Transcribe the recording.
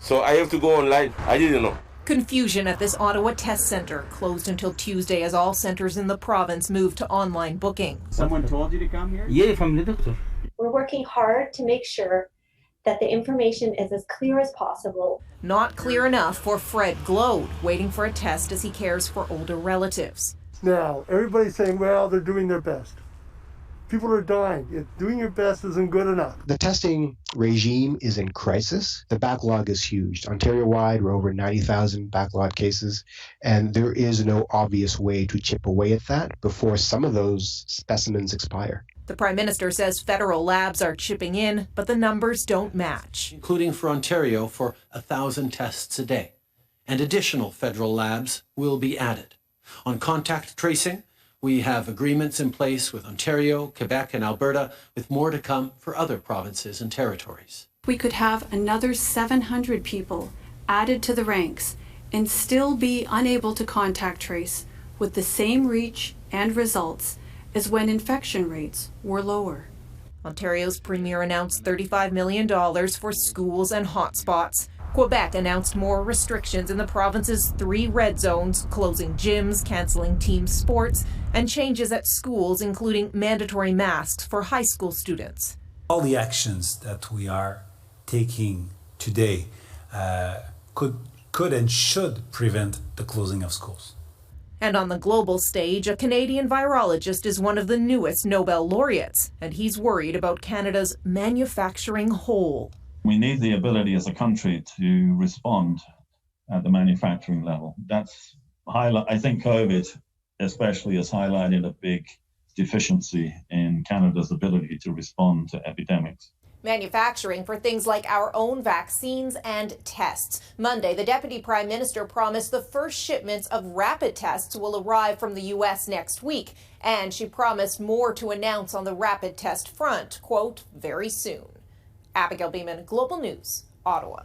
So I have to go online. I didn't know. Confusion at this Ottawa test centre, closed until Tuesday as all centres in the province moved to online booking. Someone told you to come here? Yeah, from the doctor. We're working hard to make sure that the information is as clear as possible. Not clear enough for Fred Glode, waiting for a test as he cares for older relatives. Now, everybody's saying, well, they're doing their best. People are dying. Doing your best isn't good enough. The testing regime is in crisis. The backlog is huge. Ontario-wide, we're over 90,000 backlog cases, and there is no obvious way to chip away at that before some of those specimens expire. The Prime Minister says federal labs are chipping in, but the numbers don't match. Including for Ontario for 1,000 tests a day. And additional federal labs will be added. On contact tracing, we have agreements in place with Ontario, Quebec, and Alberta, with more to come for other provinces and territories. We could have another 700 people added to the ranks and still be unable to contact trace with the same reach and results as when infection rates were lower. Ontario's Premier announced $35 million for schools and hotspots. Quebec announced more restrictions in the province's 3 red zones, closing gyms, cancelling team sports, and changes at schools, including mandatory masks for high school students. All the actions that we are taking today could and should prevent the closing of schools. And on the global stage, a Canadian virologist is one of the newest Nobel laureates, and he's worried about Canada's manufacturing hole. We need the ability as a country to respond at the manufacturing level. I think COVID especially has highlighted a big deficiency in Canada's ability to respond to epidemics. Manufacturing for things like our own vaccines and tests. Monday, the Deputy Prime Minister promised the first shipments of rapid tests will arrive from the U.S. next week. And she promised more to announce on the rapid test front, quote, very soon. Abigail Beeman, Global News, Ottawa.